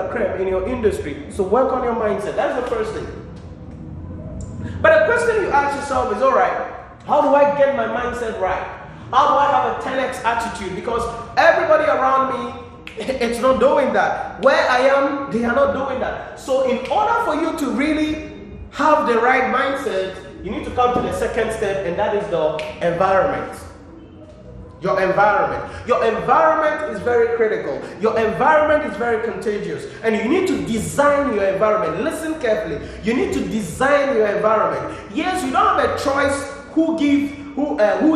la creme in your industry. So work on your mindset. That's the first thing. But the question you ask yourself is, all right, how do I get my mindset right? How do I have a 10x attitude? Because everybody around me, it's not doing that. Where I am, they are not doing that. So in order for you to really have the right mindset, you need to come to the second step, and that is the environment. Your environment. Your environment is very critical. Your environment is very contagious. And you need to design your environment. Listen carefully. You need to design your environment. Yes, you don't have a choice who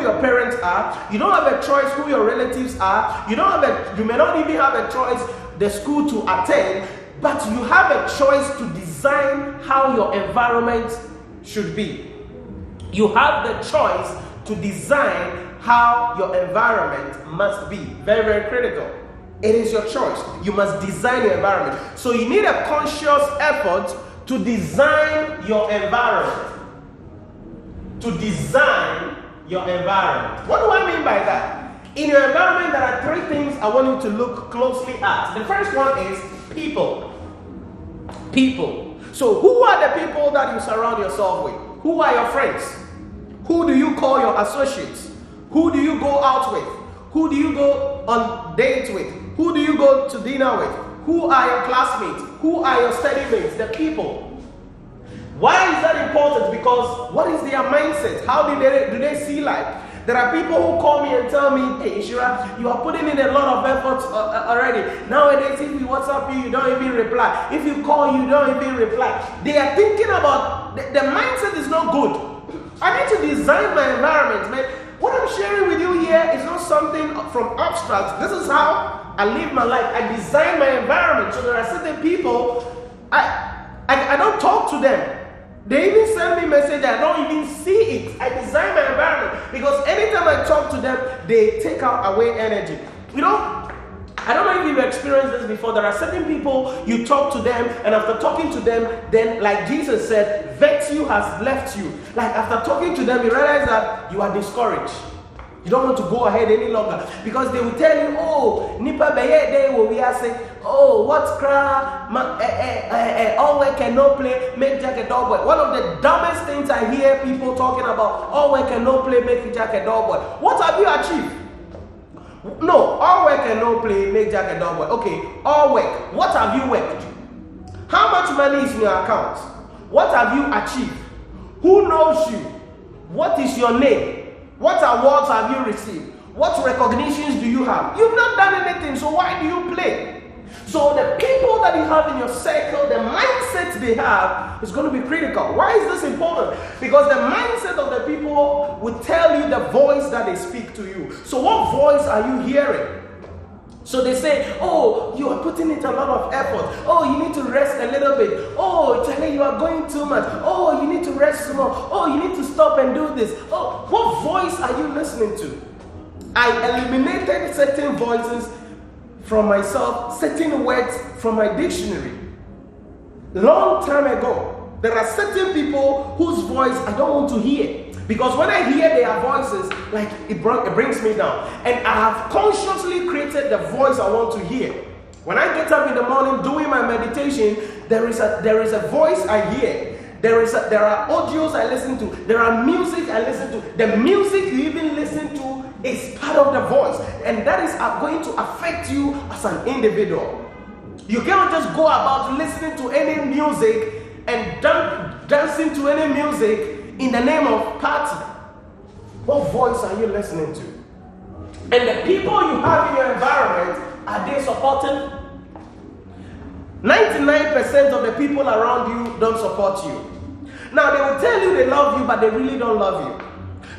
your parents are. You don't have a choice who your relatives are. You may not even have a choice the school to attend, but you have a choice to design how your environment should be. You have the choice to design how your environment must be. Very, very critical. It is your choice. You must design your environment. So you need a conscious effort to design your environment. To design your environment. What do I mean by that? In your environment, there are three things I want you to look closely at. The first one is people. People. So who are the people that you surround yourself with? Who are your friends? Who do you call your associates? Who do you go out with? Who do you go on dates with? Who do you go to dinner with? Who are your classmates? Who are your study mates? The people. Why is that important? Because what is their mindset? How do they see life? There are people who call me and tell me, hey, Nhira, you are putting in a lot of effort already. Nowadays, if we WhatsApp you, you don't even reply. If you call, you don't even reply. They are thinking about, the mindset is not good. I need to design my environment, man. What I'm sharing with you here is not something from abstract. This is how I live my life. I design my environment. So there are certain people, I don't talk to them. They even send me message, I don't even see it. I design my environment because anytime I talk to them, they take away energy. You know, I don't know if you've experienced this before. There are certain people, you talk to them, and after talking to them, then like Jesus said, virtue has left you. Like after talking to them, you realize that you are discouraged. You don't want to go ahead any longer because they will tell you, oh, nipa beye day will be say, oh, what cry, all work and no play, make Jack a dog boy. One of the dumbest things I hear people talking about, all work and no play, make Jack a dog boy. What have you achieved? No, all work and no play, make Jack a dog boy. Okay, all work. What have you worked? How much money is in your account? What have you achieved? Who knows you? What is your name? What awards have you received? What recognitions do you have? You've not done anything, so why do you play? So the people that you have in your circle, the mindset they have is going to be critical. Why is this important? Because the mindset of the people will tell you the voice that they speak to you. So what voice are you hearing? So they say, oh, you are putting in a lot of effort. Oh, you need to rest a little bit. Oh, Charlie, you are going too much. Oh, you need to rest more. Oh, you need to stop and do this. Oh, what voice are you listening to? I eliminated certain voices from myself, certain words from my dictionary. Long time ago, there are certain people whose voice I don't want to hear. Because when I hear their voices, like it brings me down. And I have consciously created the voice I want to hear. When I get up in the morning doing my meditation, there is a voice I hear. There are audios I listen to. There are music I listen to. The music you even listen to is part of the voice. And that is going to affect you as an individual. You cannot just go about listening to any music and dancing to any music in the name of party. What voice are you listening to? And the people you have in your environment, are they supporting? 99% of the people around you don't support you. Now they will tell you they love you, but they really don't love you.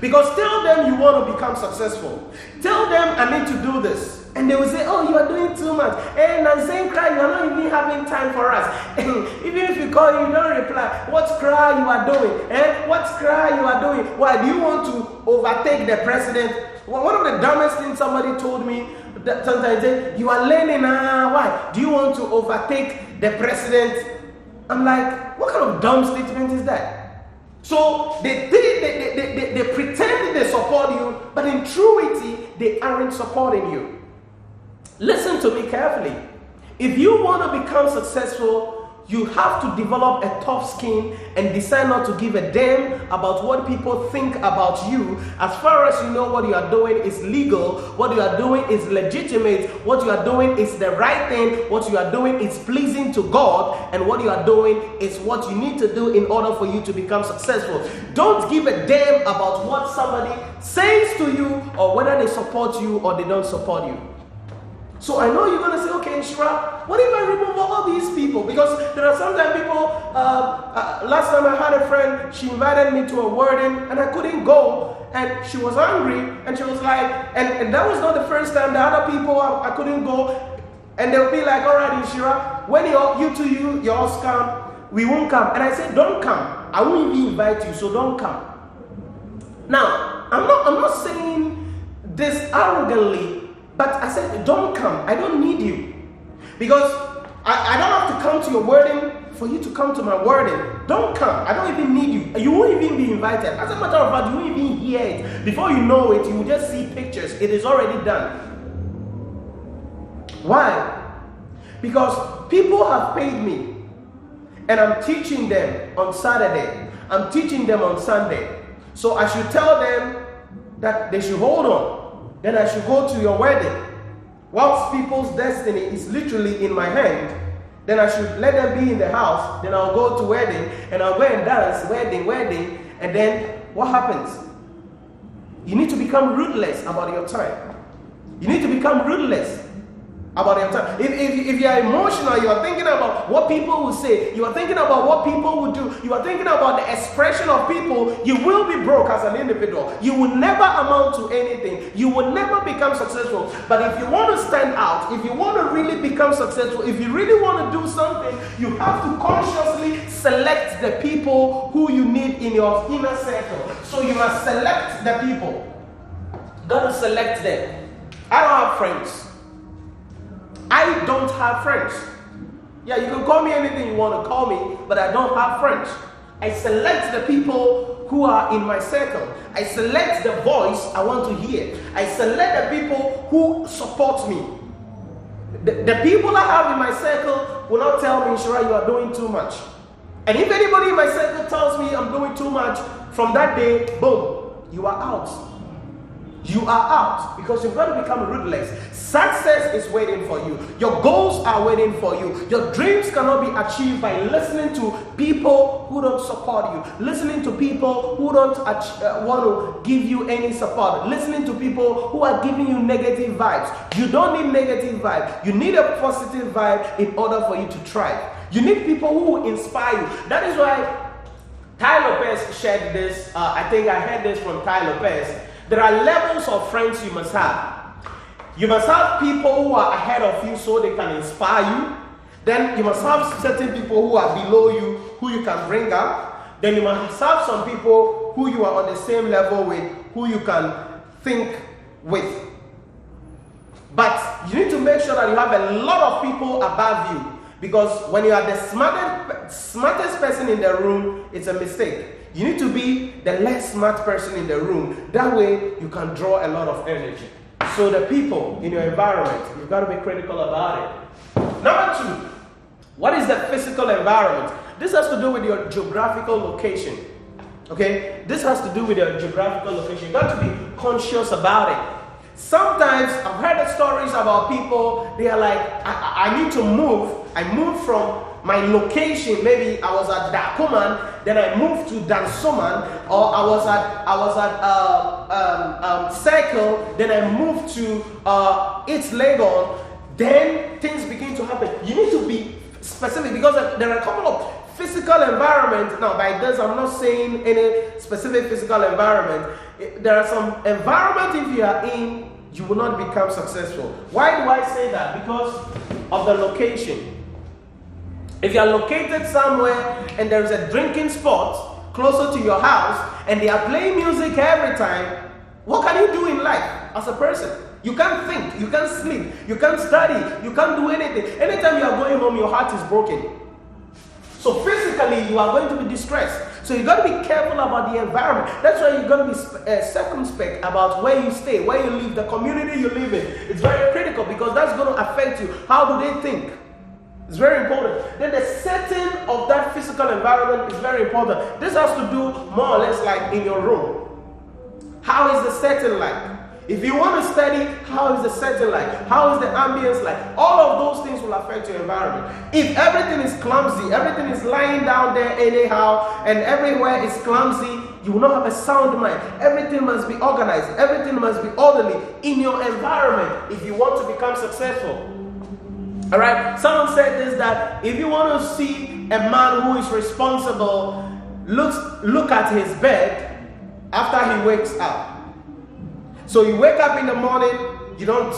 Because tell them you want to become successful. Tell them I need to do this. And they will say, oh, you are doing too much. And I'm saying, cry, you are not even having time for us. And even if we call you, you don't reply. What cry you are doing? What cry you are doing? Why do you want to overtake the president? One of the dumbest things somebody told me, that sometimes they, you are learning, why? Do you want to overtake the president? I'm like, what kind of dumb statement is that? So they pretend they support you, but in truity, they aren't supporting you. Listen to me carefully. If you want to become successful, you have to develop a tough skin and decide not to give a damn about what people think about you. As far as you know what you are doing is legal, what you are doing is legitimate, what you are doing is the right thing, what you are doing is pleasing to God, and what you are doing is what you need to do in order for you to become successful. Don't give a damn about what somebody says to you or whether they support you or they don't support you. So I know you're going to say, okay, Nhira, what if I remove all these people? Because there are sometimes people, last time I had a friend, she invited me to a wedding and I couldn't go, and she was angry, and she was like, and that was not the first time. The other people, I couldn't go, and they'll be like, all right, Nhira, when you all come, we won't come. And I said, don't come. I won't even invite you, so don't come. Now, I'm not saying this arrogantly, but I said, don't come. I don't need you. Because I don't have to come to your wedding for you to come to my wedding. Don't come. I don't even need you. You won't even be invited. As a matter of fact, you won't even hear it. Before you know it, you will just see pictures. It is already done. Why? Because people have paid me, and I'm teaching them on Saturday. I'm teaching them on Sunday. So I should tell them that they should hold on. Then I should go to your wedding. Whilst people's destiny is literally in my hand, then I should let them be in the house. Then I'll go to wedding, and I'll go and dance, wedding, and then what happens? You need to become ruthless about your time. You need to become ruthless about your time. If you are emotional, you are thinking about what people will say, you are thinking about what people will do, you are thinking about the expression of people, you will be broke as an individual. You will never amount to anything. You will never become successful. But if you want to stand out, if you want to really become successful, if you really want to do something, you have to consciously select the people who you need in your inner circle. So you must select the people. Got to select them. I don't have friends. I don't have friends. Yeah, you can call me anything you want to call me, but I don't have friends. I select the people who are in my circle. I select the voice I want to hear. I select the people who support me. The people I have in my circle will not tell me, Nhira, you are doing too much. And if anybody in my circle tells me I'm doing too much, from that day, boom, you are out. You are out, because you've got to become ruthless. Success is waiting for you. Your goals are waiting for you. Your dreams cannot be achieved by listening to people who don't support you, listening to people who don't want to give you any support, listening to people who are giving you negative vibes. You don't need negative vibe. You need a positive vibe in order for you to thrive. You need people who will inspire you. That is why Ty Lopez shared this. I think I heard this from Ty Lopez. There are levels of friends you must have. You must have people who are ahead of you so they can inspire you. Then you must have certain people who are below you who you can bring up. Then you must have some people who you are on the same level with, who you can think with. But you need to make sure that you have a lot of people above you, because when you are the smartest person in the room, it's a mistake. You need to be the less smart person in the room. That way, you can draw a lot of energy. So the people in your environment, you've got to be critical about it. Number 2, what is the physical environment? This has to do with your geographical location. Okay? This has to do with your geographical location. You've got to be conscious about it. Sometimes, I've heard the stories about people, they are like, I need to move. I moved from my location. Maybe I was at Dakuman, then I moved to Dansoman, or I was at Circle, then I moved to It's Legon. Then things begin to happen. You need to be specific, because there are a couple of physical environments. Now, by this, I'm not saying any specific physical environment. There are some environment, if you are in, you will not become successful. Why do I say that? Because of the location. If you are located somewhere and there is a drinking spot closer to your house and they are playing music every time, what can you do in life as a person? You can't think, you can't sleep, you can't study, you can't do anything. Anytime you are going home, your heart is broken. So physically, you are going to be distressed. So you got to be careful about the environment. That's why you got to be circumspect about where you stay, where you live, the community you live in. It's very critical, because that's going to affect you. How do they think? It's very important. Then the setting of that physical environment is very important. This has to do more or less like in your room. How is the setting like? If you want to study, how is the setting like? How is the ambience like? All of those things will affect your environment. If everything is clumsy, everything is lying down there anyhow, and everywhere is clumsy, you will not have a sound mind. Everything must be organized. Everything must be orderly in your environment if you want to become successful. All right? Someone said this, that if you want to see a man who is responsible, look at his bed after he wakes up. So you wake up in the morning, you don't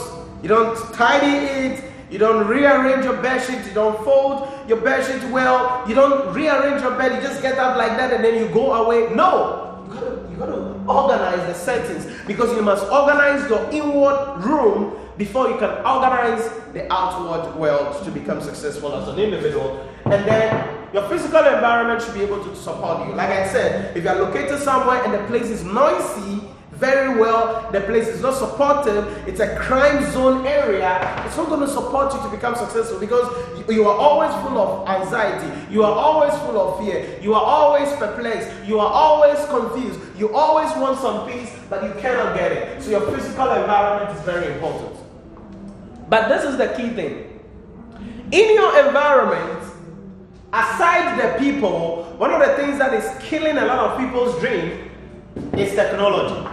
tidy it, you don't rearrange your bed sheet, you don't fold your bed sheet well, you don't rearrange your bed, you just get up like that and then you go away. No, you gotta organize the settings, because you must organize your inward room before you can organize the outward world to become successful as an individual. And then your physical environment should be able to support you. Like I said, if you are located somewhere and the place is noisy, very well, the place is not supportive, it's a crime zone area, it's not going to support you to become successful, because you are always full of anxiety, you are always full of fear, you are always perplexed, you are always confused, you always want some peace, but you cannot get it. So your physical environment is very important. But this is the key thing. In your environment, aside the people, one of the things that is killing a lot of people's dream is technology.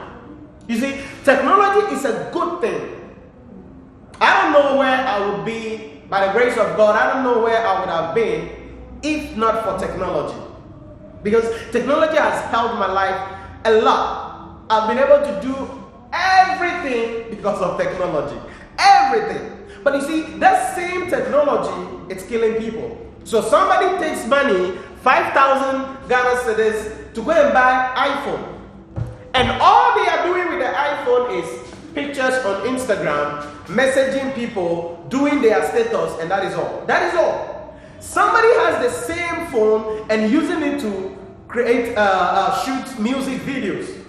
You see, technology is a good thing. I don't know where I would be, by the grace of God, I don't know where I would have been if not for technology. Because technology has helped my life a lot. I've been able to do everything because of technology. Everything. But you see, that same technology, it's killing people. So somebody takes money, 5,000 Ghana cedis, to go and buy iPhone. And all they are doing with the iPhone is pictures on Instagram, messaging people, doing their status, and that is all. That is all. Somebody has the same phone and using it to create, shoot music videos,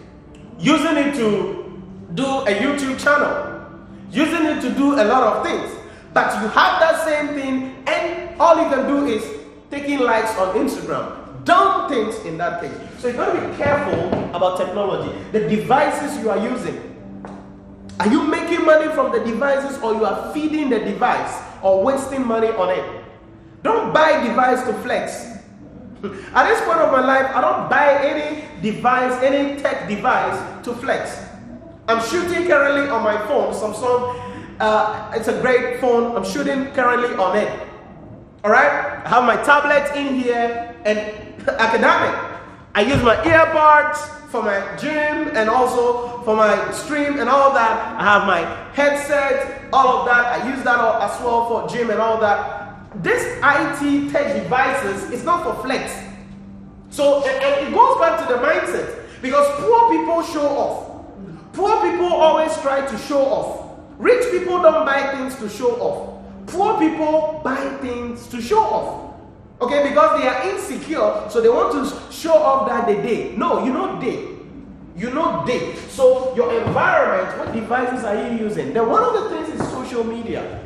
using it to do a YouTube channel, using it to do a lot of things. But you have that same thing, and all you can do is taking likes on Instagram. Dumb things in that thing. So you've got to be careful about technology. The devices you are using. Are you making money from the devices, or you are feeding the device or wasting money on it? Don't buy device to flex. At this point of my life, I don't buy any device, any tech device to flex. I'm shooting currently on my phone, Samsung. It's a great phone. I'm shooting currently on it. All right? I have my tablet in here and academic. I use my earbuds for my gym and also for my stream and all that. I have my headset, all of that. I use that as well for gym and all that. This IT tech devices is not for flex. So and it goes back to the mindset, because poor people show off. Poor people always try to show off. Rich people don't buy things to show off. Poor people buy things to show off. Okay, because they are insecure, so they want to show off that they did. No, you know they. You know they. So your environment, what devices are you using? Then one of the things is social media.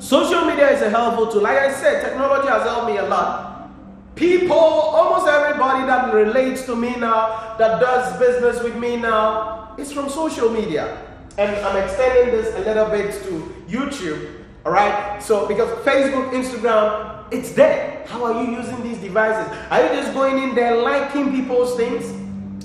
Social media is a helpful tool. Like I said, technology has helped me a lot. People, almost everybody that relates to me now, that does business with me now, is from social media. And I'm extending this a little bit to YouTube. All right, so because Facebook, Instagram, it's there. How are you using these devices? Are you just going in there liking people's things?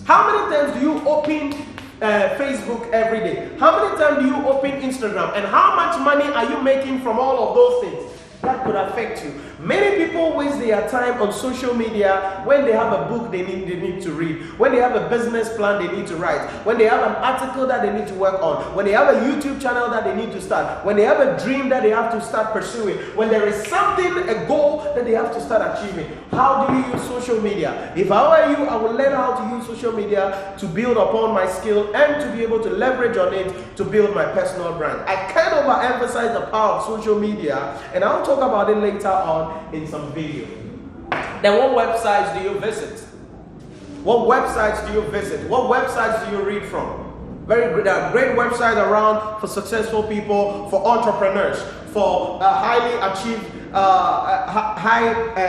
How many times do you open Facebook every day? How many times do you open Instagram? And how much money are you making from all of those things? That could affect you. Many people waste their time on social media when they have a book they need to read, when they have a business plan they need to write, when they have an article that they need to work on, when they have a YouTube channel that they need to start, when they have a dream that they have to start pursuing, when there is something, a goal that they have to start achieving. How do you use social media? If I were you, I would learn how to use social media to build upon my skill and to be able to leverage on it to build my personal brand. I can't overemphasize the power of social media, and I'll talk about it later on in some video. Then what websites do you visit? What websites do you visit? What websites do you read from? Very good. There are great websites around for successful people, for entrepreneurs, for a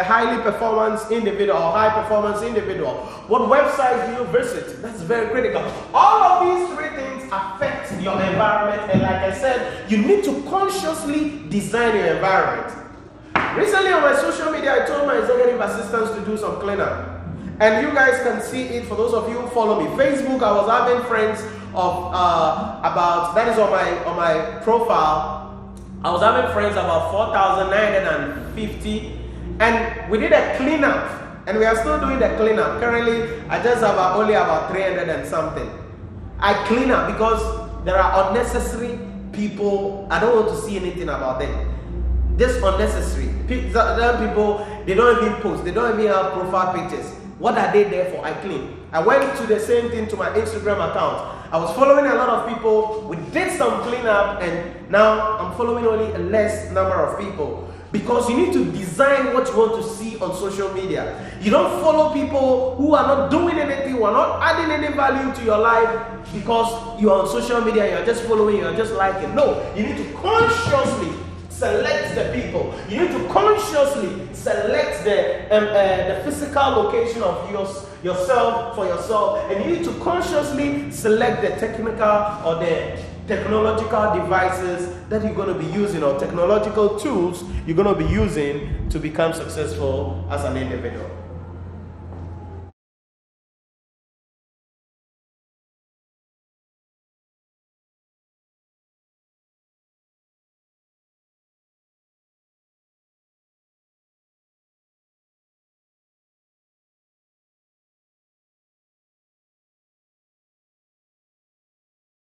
highly performance individual or high performance individual? What websites do you visit? That's very critical. All of these three things affect your environment, and like I said, you need to consciously design your environment. Recently on my social media, I told my executive assistants to do some cleanup. And you guys can see it, for those of you who follow me. Facebook, I was having friends of that is on my profile. I was having friends about 4,950, and we did a cleanup, and we are still doing the cleanup. Currently, I just have only about 300 and something. I clean up because there are unnecessary people. I don't want to see anything about them. This unnecessary people, they don't even post, they don't even have profile pictures. What are they there for? I clean. I went to the same thing to my Instagram account. I was following a lot of people. We did some cleanup, and now I'm following only a less number of people. Because you need to design what you want to see on social media. You don't follow people who are not doing anything, who are not adding any value to your life because you are on social media, you're just following, you're just liking. No, you need to consciously select the people. You need to consciously select the physical location of yourself for yourself, and you need to consciously select the technical or the technological devices that you're going to be using, or technological tools you're going to be using to become successful as an individual.